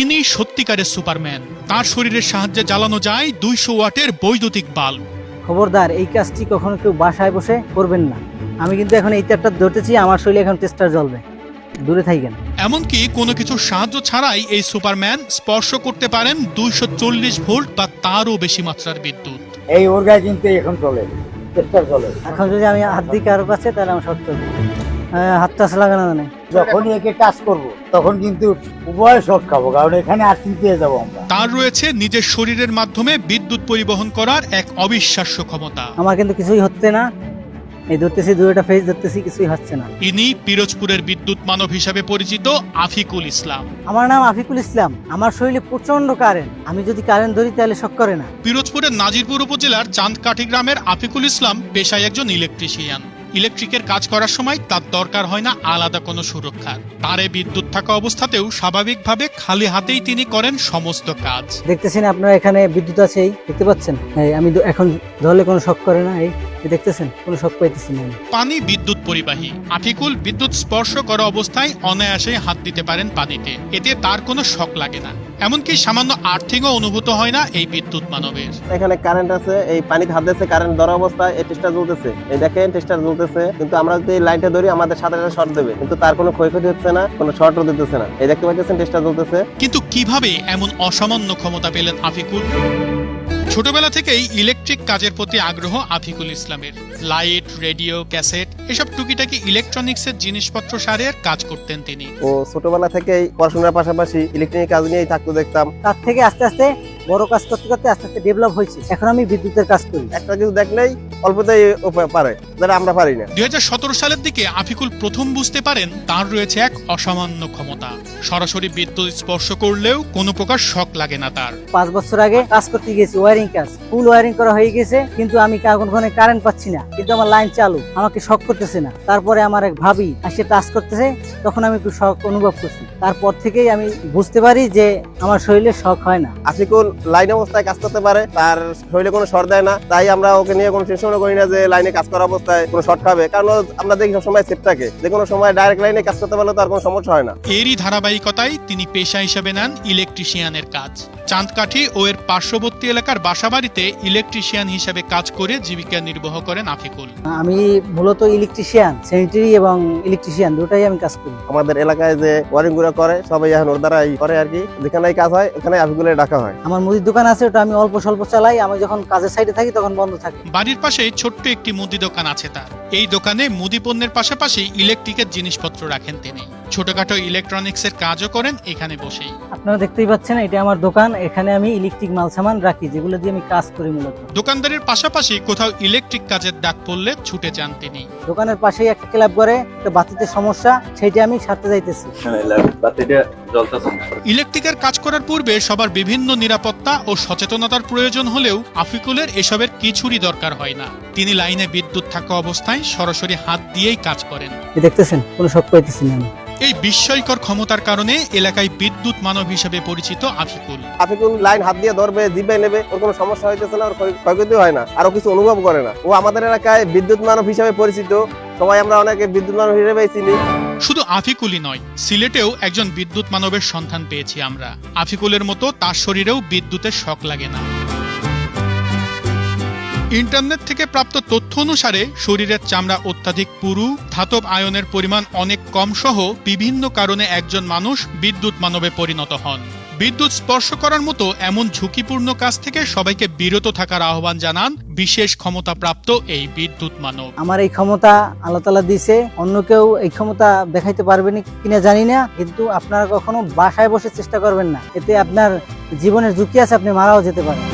ইনি সত্যিকারের সুপারম্যান। তার শরীরের সাহায্যে জ্বালানো যায় 200 ওয়াটের বৈদ্যুতিক বাল্ব। খবরদার, এই কাজটি কখনো কেউ বাসায় বসে করবেন না। আমি কিন্তু এখন এই তারটা ধরতেছি, আমার শরীরে এখন টেস্টার জ্বলবে, দূরে থাকেন। এমনকি কোনো কিছুর সাহায্য ছাড়াই এই সুপারম্যান স্পর্শ করতে পারেন 240 ভোল্ট বা তারও বেশি মাত্রার বিদ্যুৎ। এই ওর গায়ে কিন্তু এখন চলে, টেস্টার চলে। এখন যদি আমি হাত দিই কারো কাছে, তাহলে আমার শক্ত হবে। হাতটা আছে লাগানো নেই। যখনই একে টাচ করব তখন কিন্তু উভয় শক খাবো, কারণ এখানে আর্থিং পেয়ে যাবো আমরা। তার রয়েছে নিজের শরীরের মাধ্যমে বিদ্যুৎ পরিবহন করার এক অবিশ্বাস্য ক্ষমতা। আমার কিন্তু কিছুই হচ্ছে না, এই ধরতেছি দুইটা ফেজ ধরতেছি, কিছুই হচ্ছে না। ইনি পিরোজপুরের বিদ্যুৎ মানব হিসাবে পরিচিত আফিকুল ইসলাম। আমার নাম আফিকুল ইসলাম। আমার শরীরে প্রচন্ড কারেন্ট, আমি যদি কারেন্ট ধরি তাহলে শক করে না। পিরোজপুরের নাজিরপুর উপজেলার চাঁদকাঠি গ্রামের আফিকুল ইসলাম পেশায় একজন ইলেকট্রিশিয়ান। ইলেকট্রিকের কাজ করার সময় তার দরকার হয় না আলাদা কোনো সুরক্ষার। তারে বিদ্যুৎ থাকা অবস্থাতেও স্বাভাবিকভাবে খালি হাতেই তিনি করেন সমস্ত কাজ। দেখতেছেন আপনারা এখানে বিদ্যুৎ আছে, এই দেখতে পাচ্ছেন। আমি এখন ধরলে কোনো শক করে না, এই দেখতেছেন, কোনো শক পাইতেছি না। পানি বিদ্যুৎ পরিবাহী। আফিকুল বিদ্যুৎ স্পর্শ করা অবস্থায় অনায়াসে হাত দিতে পারেন পানিতে, এতে তার কোনো শক লাগে না। এমনকি সামান্য আর্থিংও অনুভূত হয় না এই বিদ্যুৎ মানবের। এখানে কারেন্ট আছে, এই পানিতে হাত দিয়েছে, কারেন্ট ধরা অবস্থায় এই টেস্টার জ্বলতেছে, এই দেখেন টেস্টার জ্বলতেছে। কিন্তু আমরা যদি এই লাইনটা ধরি আমাদের সাথে শর্ট দেবে, কিন্তু তার কোনো ক্ষয়ক্ষতি হচ্ছে না, কোনো শর্টও দিতেছে না। এই দেখতে পাচ্ছেন টেস্টার জ্বলতেছে। কিন্তু কিভাবে এমন অসামান্য ক্ষমতা পেলেন আফিকুল? ছোটবেলা থেকেই ইলেকট্রিক কাজের প্রতি আগ্রহ আফিকুল ইসলামের। লাইট, রেডিও, ক্যাসেট এসব টুকিটাকি ইলেকট্রনিক্সের জিনিসপত্র সারের কাজ করতেন তিনি। ও ছোটবেলা থেকেই পড়াশোনার পাশাপাশি ইলেকট্রিক কাজ নিয়েই থাকতো দেখতাম। তার থেকে আস্তে আস্তে বড় কাজ করতে করতে আস্তে আস্তে ডেভেলপ হয়েছে। এখন আমি বিদ্যুতের কাজ করি। একটা কিছু দেখলেই অল্পতেই পারে, যেটা আমরা পারি না। 2017 সালের দিকে আফিকুল প্রথম বুঝতে পারেন তার রয়েছে এক অসামান্য ক্ষমতা। সরাসরি বিদ্যুৎ স্পর্শ করলেও কোনো প্রকার শক লাগে না তার। 5 বছর আগে কাজ করতে গেছি, ওয়ারিং কাজ, ফুল ওয়ারিং করা হয়ে গেছে, কিন্তু আমি কখনো কারেন্ট পাচ্ছি না, কিন্তু আমার লাইন চালু, আমাকে শক করতেছে না। তারপরে আমার এক ভাবি আসে টাচ করতেছে, তখন আমি একটু শক অনুভব করছি। তারপর থেকেই আমি বুঝতে পারি যে আমার শরীরে শক হয় না। আফিকুল লাইন অবস্থায় কাজ করতে পারে, তার শরীরে কোনো শর্ট দেয় না, তাই আমরা ওকে নিয়ে কোনো টেনশন করি না যে লাইনে কাজ করা অবস্থায় কোনো শর্ট খাবে, কারণ আমরা দেখি সবসময় সেফ থাকে, যে কোনো সময় ডাইরেক্ট লাইনে কাজ করতে পারলে তার কোনো সমস্যা হয় না। এরই ধারাবাহিকতায় তিনি পেশা হিসেবে নেন ইলেকট্রিশিয়ানের কাজ। চাঁদকাঠি ও এর পার্শ্ববর্তী এলাকার বাসাবাড়িতে ইলেকট্রিশিয়ান হিসেবে কাজ করে জীবিকা নির্বাহ করেন আফিকুল। আমি মূলত ইলেকট্রিশিয়ান, স্যানিটারি এবং ইলেকট্রিশিয়ান দুটাই আমি কাজ করি। আমাদের এলাকায় যে ওয়ারিং গুলো করে সবাই এখন ওর দ্বারাই করে আর কি, যেখানে কাজ হয় ওখানে আফিকুলের ডাকা হয়। আমার মুদির দোকান আছে, ওটা আমি অল্প স্বল্প চালাই। আমি যখন কাজের সাইডে থাকি তখন বন্ধ থাকে। বাড়ির পাশে ছোট্ট একটি মুদি দোকান আছে তার। এই দোকানে মুদি পণ্যের পাশাপাশি ইলেকট্রিকের জিনিসপত্র রাখেন তিনি। ছোটখাটো ইলেকট্রনিক্সের কাজও করেন এখানে বসেই। আপনারা দেখতেই পাচ্ছেন, এটা আমার দোকান। এখানে আমি ইলেকট্রিক মাল সামান রাখি, যেগুলো দিয়ে আমি কাজ করি মূলত। দোকানদারের পাশাপাশি কোথাও ইলেকট্রিক কাজের ডাক পড়লে ছুটে যান তিনি। দোকানের পাশেই একটা ক্লাব করে, একটা বাতিতে সমস্যা, সেইটা আমি সারতে যাইতেছি। ইলেকট্রিকের কাজ করার পূর্বে সবার বিভিন্ন নিরাপত্তা ও সচেতনতার প্রয়োজন হলেও আফিকুলের এসবের কিছুরই দরকার হয় না। তিনি লাইনে বিদ্যুৎ থাকা অবস্থায় সরাসরি হাত দিয়েই কাজ করেন। দেখতেছেন, কোনো শক পাইতেছি না আমি। এই বিস্ময়কর ক্ষমতার কারণে এলাকায় বিদ্যুৎ মানব হিসেবে পরিচিত আফিকুল। আফিকুল লাইন হাত দিয়ে ধরবে, জিবে নেবে, ওর কোনো সমস্যা হইতেছে না, ওর ক্ষয়ক্ষতি হয় না, আরো কিছু অনুভব করে না। ও আমাদের এলাকায় বিদ্যুৎ মানব হিসেবে পরিচিত, সবাই আমরা অনেকে বিদ্যুৎ মানব হিসেবে চিনি। শুধু আফিকুলই নয়, সিলেটেও একজন বিদ্যুৎ মানবের সন্ধান পেয়েছি আমরা। আফিকুলের মতো তার শরীরেও বিদ্যুতের শক লাগে না। ইন্টারনেট থেকে প্রাপ্ত তথ্য অনুসারে শরীরের চামড়া অত্যাধিক পুরু, ধাতব আয়নের পরিমাণ অনেক কম সহ বিভিন্ন কারণে একজন মানুষ বিদ্যুৎ মানবে পরিণত হন। বিদ্যুৎ স্পর্শ করার মতো এমন ঝুঁকিপূর্ণ কাজ থেকে সবাইকে বিরত থাকার আহ্বান জানান বিশেষ ক্ষমতাপ্রাপ্ত এই বিদ্যুৎ মানব। আমার এই ক্ষমতা আল্লাহ তাআলা দিয়েছে, অন্য কেউ এই ক্ষমতা দেখাইতে পারবেন কিনা জানি না, কিন্তু আপনারা কখনো বাসায় বসে চেষ্টা করবেন না, এতে আপনার জীবনের ঝুঁকি আছে, আপনি মারাও যেতে পারেন।